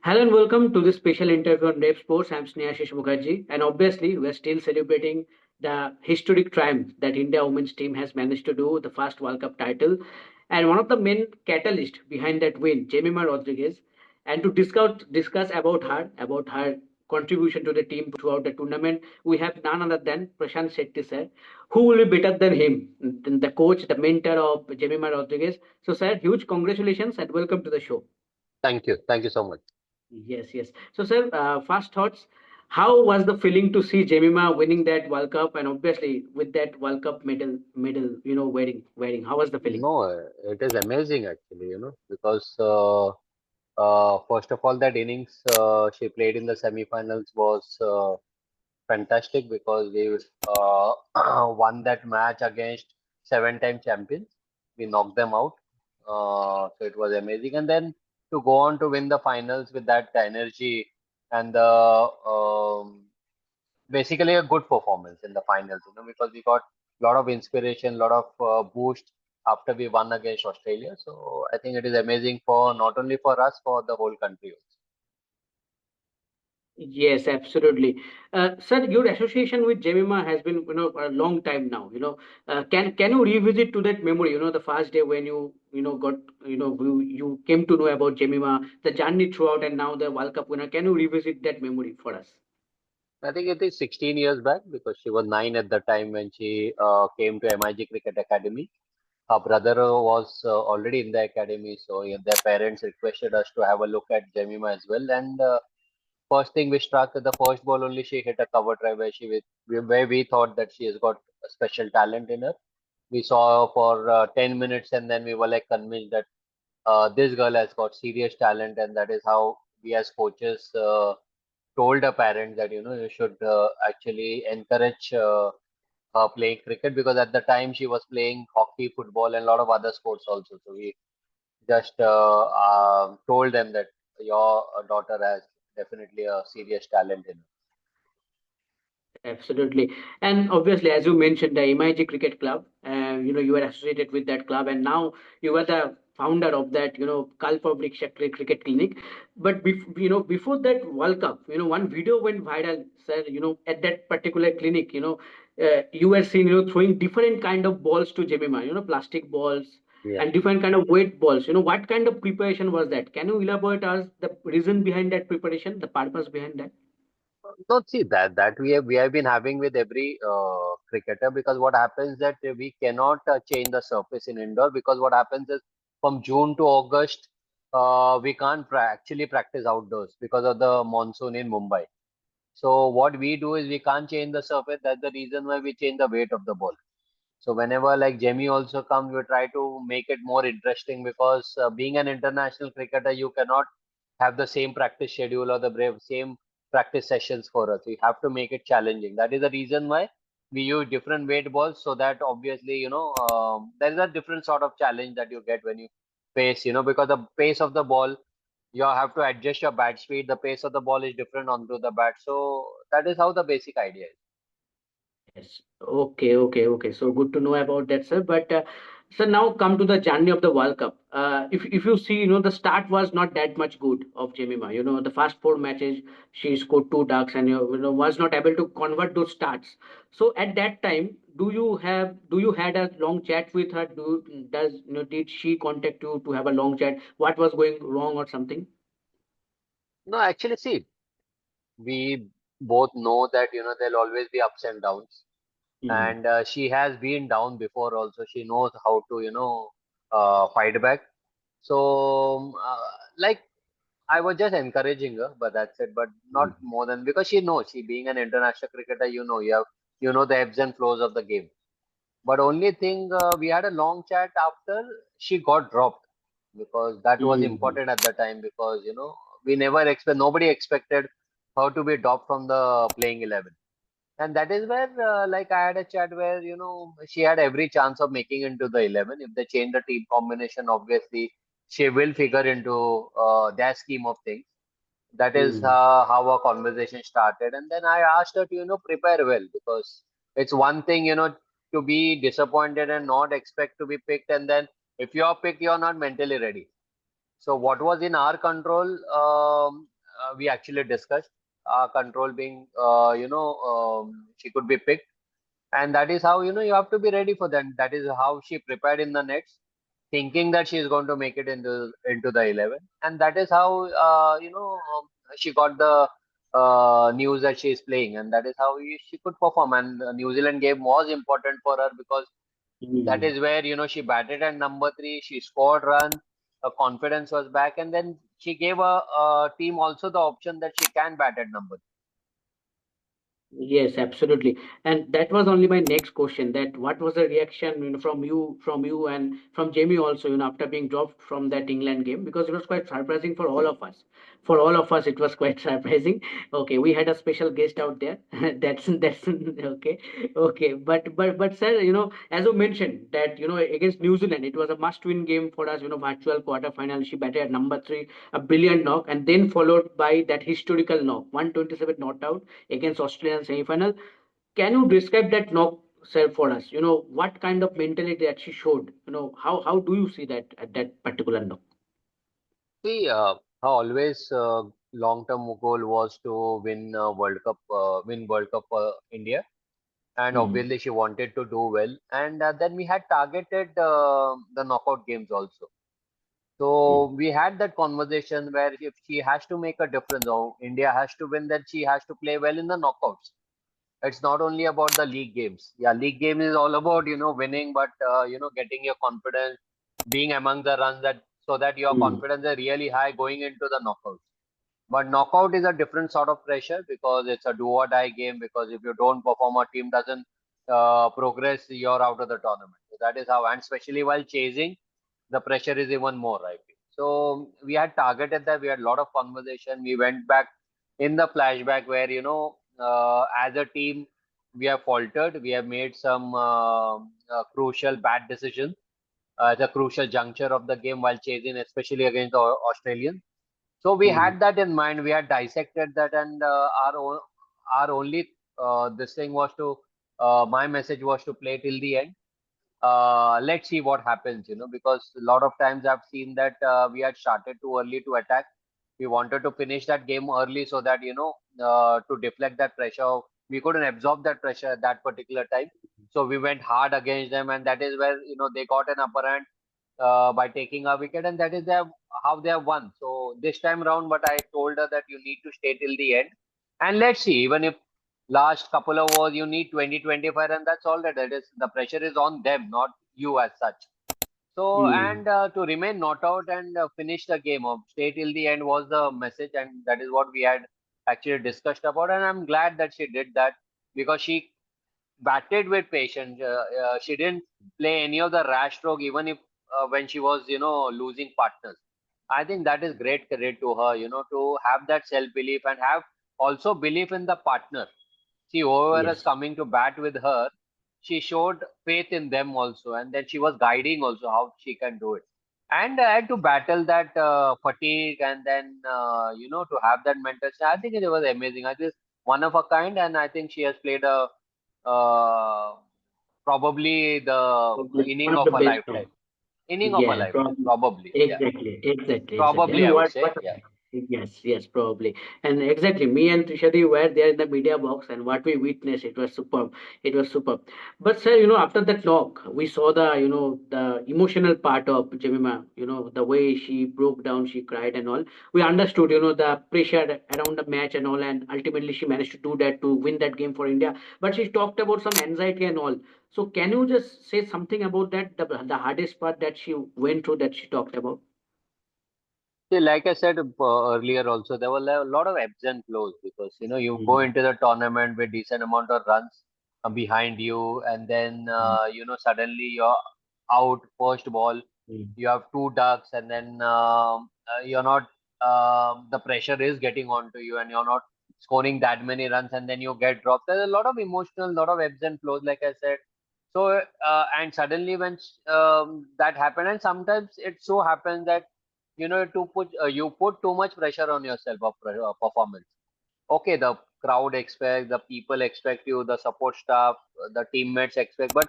Hello and welcome to this special interview on Rep Sports. I'm Snehashish Mukherjee, and obviously we're still celebrating the historic triumph that India women's team has managed to do, the first World Cup title, and one of the main catalysts behind that win, Jemimah Rodriguez. And to discuss about her contribution to the team throughout the tournament, we have none other than Prashant Shetty sir. Who will be better than him, the coach, the mentor of Jemimah Rodriguez? So, sir, huge congratulations and welcome to the show. Thank you. Thank you so much. Yes, yes. So, sir, first thoughts. How was the feeling to see Jemima winning that World Cup, and obviously with that World Cup medal, wearing? How was the feeling? No, it is amazing actually, because first of all, that innings she played in the semi-finals was fantastic because we won that match against seven-time champions. We knocked them out. So it was amazing. And then to go on to win the finals with that energy and the basically a good performance in the finals, because we got a lot of inspiration, a lot of boost after we won against Australia. So I think it is amazing for not only for us, for the whole country also. Yes, absolutely. Sir, your association with Jemima has been, a long time now. Can you revisit to that memory? The first day when you came to know about Jemima, the journey throughout, and now the World Cup winner. Can you revisit that memory for us? I think it is 16 years back because she was 9 at the time when she came to MIG Cricket Academy. Her brother was already in the academy, so yeah, their parents requested us to have a look at Jemima as well. And first thing we struck at the first ball only, she hit a cover drive where we thought that she has got a special talent in her. We saw her for 10 minutes and then we were like convinced that this girl has got serious talent, and that is how we as coaches told her parents that you should actually encourage her playing cricket, because at the time she was playing hockey, football, and a lot of other sports also. So we just told them that your daughter has definitely a serious talent in her. Absolutely. And obviously, as you mentioned, the MIG Cricket Club, you were associated with that club, and now you were the founder of that, Kalpa Vriksha Cricket Clinic. But, before that World Cup, one video went viral, sir, at that particular clinic, you were seen, throwing different kind of balls to Jemima, plastic balls Yeah. and different kind of weight balls. What kind of preparation was that? Can you elaborate us the reason behind that preparation, the purpose behind that? Not see that we have been having with every cricketer, because what happens that we cannot change the surface in indoor, because what happens is from June to August we can't actually practice outdoors because of the monsoon in Mumbai. So what we do is we can't change the surface. That's the reason why we change the weight of the ball. So whenever like Jamie also comes, we try to make it more interesting, because being an international cricketer, you cannot have the same practice schedule or the same practice sessions for us. We have to make it challenging. That is the reason why we use different weight balls, so that obviously there is a different sort of challenge that you get when you pace. Because the pace of the ball, you have to adjust your bat speed. The pace of the ball is different onto the bat. So that is how the basic idea is. Yes. Okay, okay, okay. So good to know about that, sir. But sir, now come to the journey of the World Cup. If you see, the start was not that much good of Jemima. The first four matches she scored two ducks and was not able to convert those starts. So at that time, do you had a long chat with her? Did she contact you to have a long chat? What was going wrong or something? No, actually, see, we both know that there'll always be ups and downs, Hmm. and she has been down before also. She knows how to fight back. So like, I was just encouraging her, but that's it. But not more than, because she knows, she being an international cricketer, you know the ebbs and flows of the game. But only thing, we had a long chat after she got dropped, because that was Hmm. important at the time, because we never expect nobody expected her to be dropped from the playing 11. And that is where like I had a chat where she had every chance of making into the 11. If they change the team combination, obviously she will figure into their scheme of things. That is Hmm. how our conversation started. And then I asked her to prepare well, because it's one thing to be disappointed and not expect to be picked, and then if you're picked, you're not mentally ready. So what was in our control, we actually discussed. Our control being, she could be picked, and that is how you have to be ready for that. That is how she prepared in the nets, thinking that she is going to make it into the 11, and that is how she got the news that she is playing, and that is how she could perform. And the New Zealand game was important for her because that Mm. is where she batted at number three. She scored runs. Her confidence was back, and then she gave a team also the option that she can bat at number Yes, absolutely. And that was only my next question, that what was the reaction, from you and from Jamie also, after being dropped from that England game, because it was quite surprising for all of us. For all of us, it was quite surprising. Okay, we had a special guest out there. That's okay. Okay, but sir, as you mentioned that, against New Zealand, it was a must-win game for us, virtual quarter final. She batted at number three, a brilliant knock, and then followed by that historical knock, 127 not out against Australia in semi-final. Can you describe that knock, sir, for us? What kind of mentality that she showed? How do you see that at that particular knock? three. See, her always long-term goal was to win World Cup for India, and Hmm. obviously she wanted to do well. And then we had targeted the knockout games also. Hmm. So we had that conversation where if she has to make a difference or India has to win, then she has to play well in the knockouts. It's not only about the league games. Yeah, league game is all about winning, but getting your confidence, being among the runs that so that your Hmm. confidence is really high going into the knockouts. But knockout is a different sort of pressure because it's a do or die game. Because if you don't perform, a team doesn't progress, you're out of the tournament. So that is how, and especially while chasing, the pressure is even more, I feel. So we had targeted that. We had a lot of conversation. We went back in the flashback where as a team we have faltered. We have made some crucial bad decisions at a crucial juncture of the game while chasing, especially against the Australians. So we Hmm. had that in mind. We had dissected that, and our only this thing was to my message was to play till the end. Let's see what happens, because a lot of times I've seen that we had started too early to attack. We wanted to finish that game early so that to deflect that pressure. We couldn't absorb that pressure at that particular time, so we went hard against them, and that is where they got an upper hand by taking a wicket, and that is how they have won. So this time round, but I told her that you need to stay till the end, and let's see. Even if last couple of overs you need 20-25, and that's all that it is. The pressure is on them, not you as such. So, Hmm. and to remain not out and finish the game or stay till the end was the message, and that is what we had actually discussed about. And I'm glad that she did that because she batted with patience. She didn't play any of the rash stroke, even if when she was, losing partners. I think that is great credit to her, to have that self belief and have also belief in the partner. See, whoever is Yes. coming to bat with her, she showed faith in them also, and then she was guiding also how she can do it. And I had to battle that fatigue, and then to have that mental strength. I think it was amazing. I think one of a kind, and I think she has played a uh, probably the inning One of of the a best now. lifetime. Inning of a Yeah, lifetime, probably. probably. Yeah, Exactly. probably And I would what say. a Yeah. yes, probably. And exactly, me and Trishadi were there in the media box, and what we witnessed, it was superb. It was superb. But sir, after that knock, we saw the emotional part of Jemimah, the way she broke down, she cried and all. We understood, the pressure around the match and all, and ultimately she managed to do that to win that game for India. But she talked about some anxiety and all. So can you just say something about that, the hardest part that she went through, that she talked about? See, like I said earlier, also there were a lot of ebbs and flows because you go Mm, into the tournament with decent amount of runs behind you, and then mm, suddenly you're out first ball. mm, You have two ducks, and then you're not. The pressure is getting onto you, and you're not scoring that many runs, and then you get dropped. There's a lot of emotional, lot of ebbs and flows, like I said. So and suddenly when that happened, and sometimes it so happens that to put you put too much pressure on yourself of performance. Okay, the crowd expect, the people expect you, the support staff, the teammates expect, but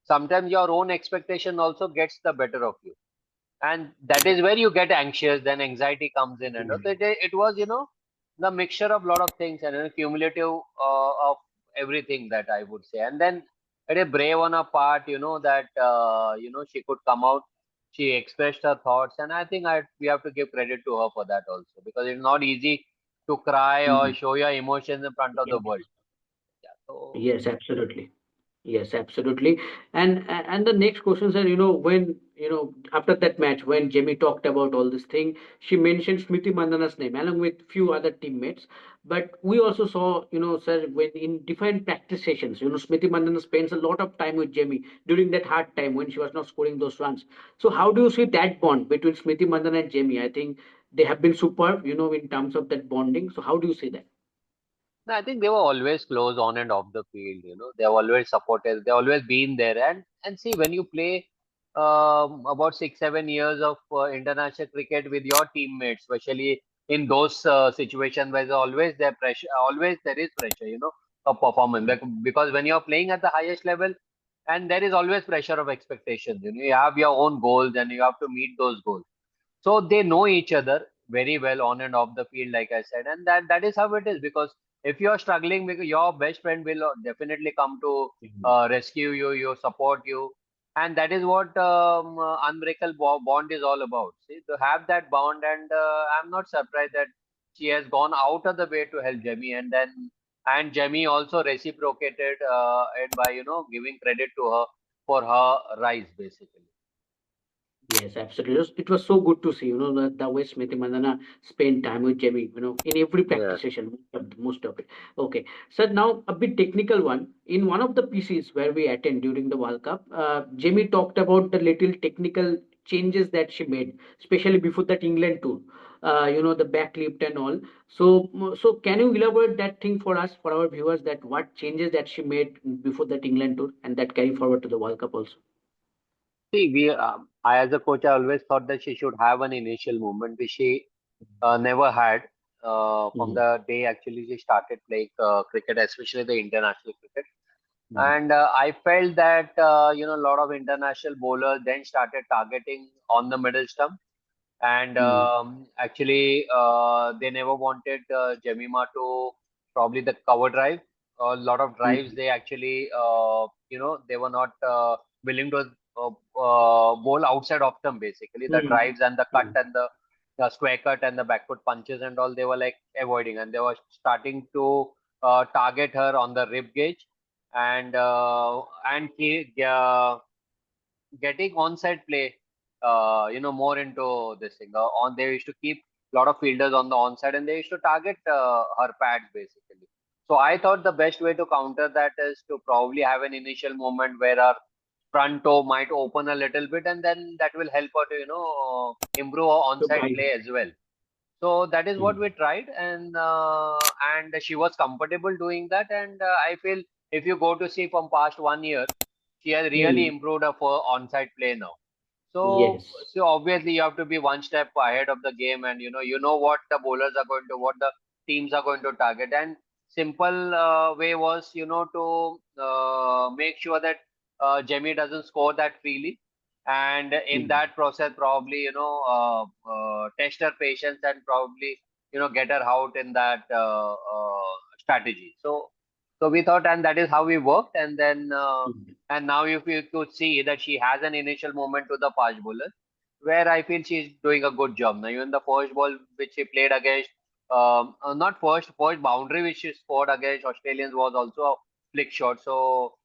sometimes your own expectation also gets the better of you. and that is where you get anxious, then anxiety comes in, and Mm. it was, the mixture of lot of things, and cumulative of everything, that I would say. And then it is brave on her part, that she could come out, she expressed her thoughts, and I think we have to give credit to her for that also, because it's not easy to cry or Mm. show your emotions in front of the Yes. world. Yeah, so Yes, absolutely. Yes, absolutely. And the next question, sir, when after that match, when Jamie talked about all this thing, she mentioned Smriti Mandana's name along with few other teammates. But we also saw, sir, when in different practice sessions, Smriti Mandana spends a lot of time with Jamie during that hard time when she was not scoring those runs. So how do you see that bond between Smriti Mandana and Jamie? I think they have been superb, in terms of that bonding. So how do you see that? no, I think they were always close on and off the field. They have always supported. They always been there. And see, when you play about 6 7 years of international cricket with your teammates, especially in those situations where there's always there pressure, always there is pressure. Of performance. Because when you're playing at the highest level, and there is always pressure of expectations. You have your own goals, and you have to meet those goals. So they know each other very well on and off the field, like I said, and that is how it is. Because if you are struggling, because your best friend will definitely come to Mhm. rescue you, you support you, and that is what unbreakable bond is all about. See, to have that bond, and I'm not surprised that she has gone out of the way to help Jemmy, and Jemmy also reciprocated it by giving credit to her for her rise, basically. Yes, absolutely. It was so good to see, the way Smriti Mandana spent time with Jamie, in every Yeah. practice session, most of it. Okay. So now a bit technical one. In one of the PCs where we attend during the World Cup, Jamie talked about the little technical changes that she made, especially before that England tour. The back lift and all. So can you elaborate that thing for us, for our viewers, that what changes that she made before that England tour and that carry forward to the World Cup also? See, I as a coach, I always thought that she should have an initial movement, which she never had from Mm. the day actually she started playing cricket, especially the international cricket. Mm. And I felt that a lot of international bowlers then started targeting on the middle stump, and Mm. actually they never wanted Jemimah to probably the cover drive. A lot of drives Mm. they actually they were not willing to bowl outside of them, basically the Mm. drives and the cut Mm. and the square cut and the backfoot punches and all, they were like avoiding, and they were starting to target her on the rib cage, and getting onside play, more into this thing. They used to keep a lot of fielders on the onside, and they used to target her pads, basically. So I thought the best way to counter that is to probably have an initial moment where our front toe might open a little bit, and then that will help her to improve her So onside guide. play as well. So that is what Mm. we tried, and she was comfortable doing that. And I feel if you go to see from past 1 year, she has really Mm. improved her for onside play now. So, Yes. so obviously you have to be one step ahead of the game, and you know what the bowlers are going to, what the teams are going to target. And simple way was, to make sure that Jemmy doesn't score that freely, and in Mm. that process, probably test her patience, and probably get her out in that strategy. So we thought, and that is how we worked, and then. Mm. And now if you could see that she has an initial movement to the fast bowler, where I feel she's doing a good job. Now even the first ball which she played against, not first boundary which she scored against Australians was also a flick shot. So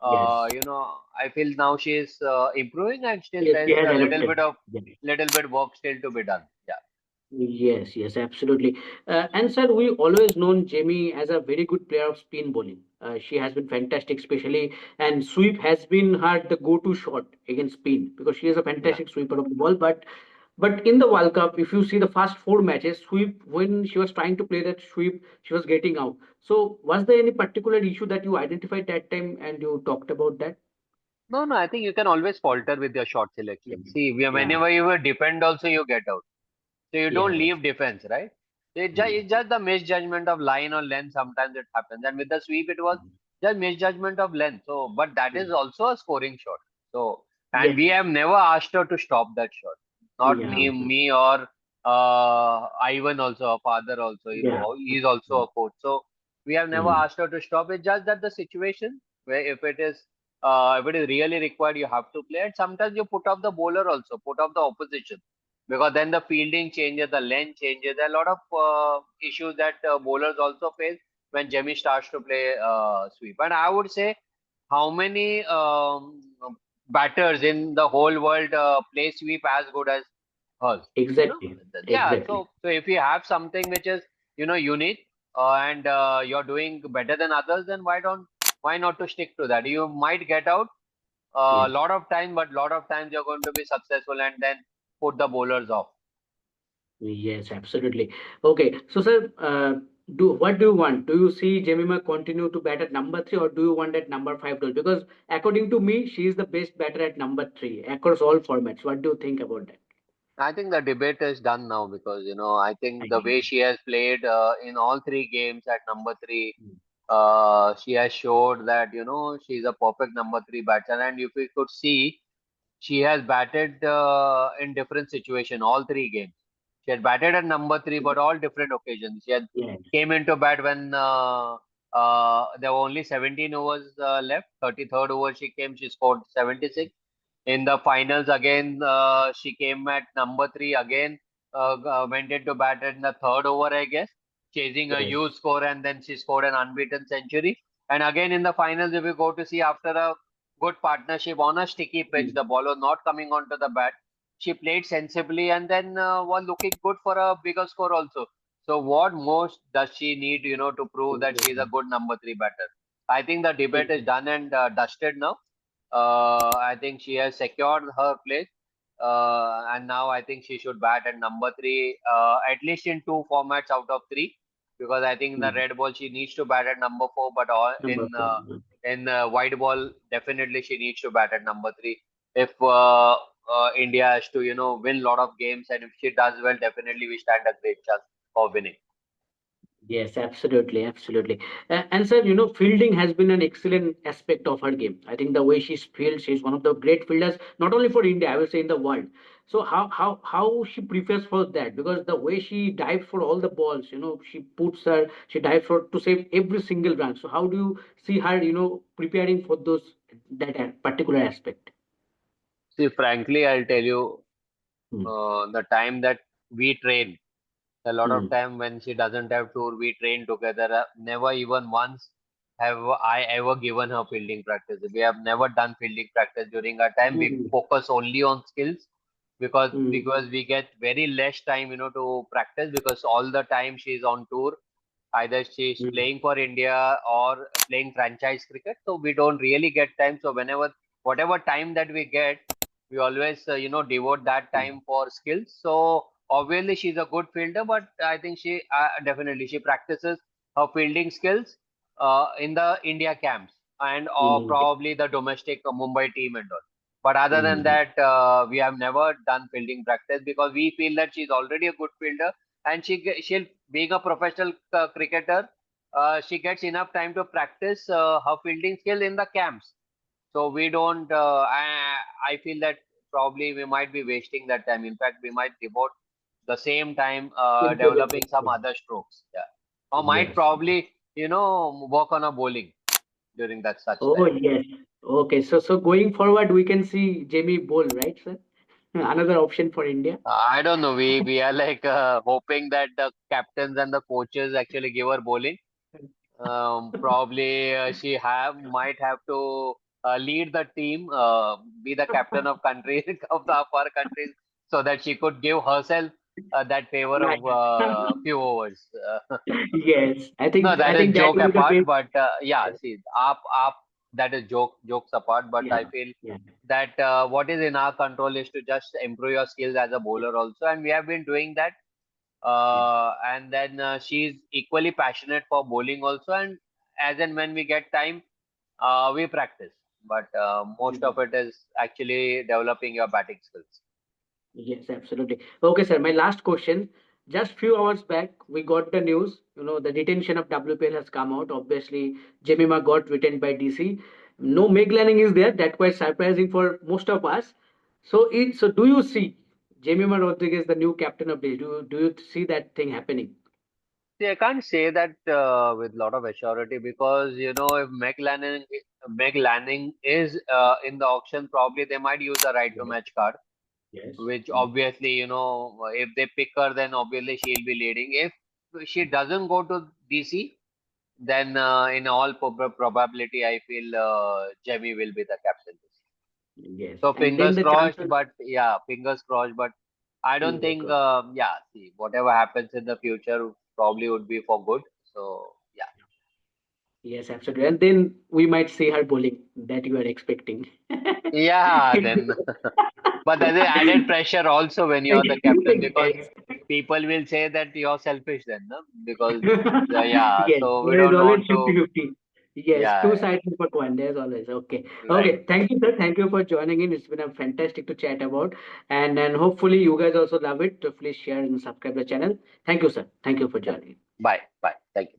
Yes. I feel now she is improving, and still Yes, she there's has a adapted. Yeah. little bit work still to be done. Yeah. Yes, yes, absolutely. And sir, we always known Jamie as a very good player of spin bowling. She has been fantastic, especially, and sweep has been her the go-to shot against spin because she is a Yeah. fantastic sweeper of the ball. But in the World Cup, if you see the first four matches, sweep when she was trying to play that sweep, she was getting out. So was there any particular issue that you identified that time and you talked about that? No, no, I think you can always falter with your shot selection. Mhm. See, Yeah. whenever you defend, also you get out. So you don't Yes. leave defense, right? It's Mhm. just the misjudgment of line or length. Sometimes it happens, and with the sweep, it was just misjudgment of length. So, but that is Mhm. also a scoring shot. So, and we Yes. have never asked her to stop that shot. not Yeah. me or Ivan also, her father also. Yeah. He's also a coach. So we have never Mm. asked her to stop. It's just that the situation where if it is really required, you have to play. And sometimes you put off the bowler also, put off the opposition, because then the fielding changes, the length changes. There are a lot of issues that bowlers also face when Jemmy starts to play sweep. And I would say, how many batters in the whole world play sweep as good as hers? You know, Exactly. yeah. Exactly. So if you have something which is unique, and you're doing better than others, then why not to stick to that? You might get out a Yes. lot of time, but lot of times you're going to be successful and then put the bowlers off. Yes, absolutely. Okay, so sir, do what do you want? Do you see Jemima continue to bat at number three, or do you want at number five role? Because according to me, she is the best batter at number three across all formats. What do you think about that? I think the debate is done now because I think the way Again. she has played in all three games at number three, Mm. she has showed that she's a perfect number three batsman. And if we could see, she has batted in different situations all three games. She had batted at number three, but all different occasions. She had Yes. came into bat when there were only 17 overs left. 33rd over she came, she scored 76. In the finals again, she came at number three again, went into bat in the third over, I guess, chasing a Yes. huge score, and then she scored an unbeaten century. And again in the finals, if you go to see, after a good partnership on a sticky pitch, Mm. the ball was not coming onto the bat. She played sensibly and then was looking good for a bigger score also. So what most does she need, to prove that she's a Exactly. good number three batter? I think the debate is Exactly. done and dusted now. I think she has secured her place, and now I think she should bat at number three, at least in two formats out of three, because I think in the Mm. red ball she needs to bat at number four, but all Number four. Mm. in white ball definitely she needs to bat at number three. If India has to win a lot of games, and if she does well, definitely we stand a great chance of winning. Yes, absolutely, absolutely. And sir, fielding has been an excellent aspect of her game. I think the way she's fields, she's one of the great fielders, not only for India, I would say in the world. So how she prepares for that? Because the way she dives for all the balls, she dives for to save every single run. So how do you see her, preparing for that particular aspect? See, frankly, I'll tell you, Hmm. the time that we train. A lot of Hmm. time when she doesn't have tour, we train together. Never even once have I ever given her fielding practice. We have never done fielding practice during our time. We Hmm. focus only on skills because Hmm. because we get very less time, to practice because all the time she's on tour. Either she's Hmm. playing for India or playing franchise cricket. So we don't really get time. So whatever time that we get, we always, devote that Hmm. time for skills. So obviously she's a good fielder, but I think she definitely she practices her fielding skills in the India camps and or Hmm. probably the domestic Mumbai team and all. But other than Hmm. that, we have never done fielding practice because we feel that she's already a good fielder and she'll being a professional cricketer, she gets enough time to practice her fielding skill in the camps. So we don't. I feel that probably we might be wasting that time. In fact, we might devote the same time developing some other strokes. Yeah, or might Yes. probably work on a bowling during that such Oh, time. yes. Okay. So going forward, we can see Jamie Bowl, right, sir? Another option for India. I don't know. We are like hoping that the captains and the coaches actually give her bowling. Probably she have might have to lead the team, be the captain of country of our countries, so that she could give herself that favor Right. of few overs. Yes. I No, think that I is think that joke will be the apart, best. but yeah, see, up that is jokes apart. But Yeah. I feel Yeah. that what is in our control is to just improve your skills as a Yeah. bowler also, and we have been doing that. Yeah. And then she's equally passionate for bowling also, and as and when we get time, we practice. But most Mhm. of it is actually developing your batting skills. Yes, absolutely. Okay, sir. My last question. Just few hours back, we got the news. The detention of WPL has come out. Obviously, Jemima got retained by DC. No Meg Lanning is there. That quite surprising for most of us. So do you see? Jemimah Rodriguez, the new captain of this. Do you see that thing happening? See, I can't say that with a lot of assurity because if Meg Lanning is in the auction, probably they might use the right to Yes. match card, Yes. which obviously if they pick her, then obviously she'll be leading. If she doesn't go to DC, then in all probability, I feel Jemmy will be the captain. Yes. So And then fingers the crossed, chances. but yeah, fingers crossed. But I don't Fingers think, crossed. yeah, see, whatever happens in the future probably would be for good. So yeah, Yes, absolutely. And then we might see her bowling that you are expecting. yeah, then. But there's an added pressure also when you're the captain because Yes. people will say that you're selfish then, no? Because yeah, Yes, so we there is don't always want to. 50-50. Yes, Yeah, two yeah, sides of a coin. There's always. Okay. right. Okay. Thank you, sir. Thank you for joining in. It's been a fantastic to chat about. And hopefully you guys also love it. So please share and subscribe the channel. Thank you, sir. Thank you for Yeah. joining. Bye, bye. Thank you.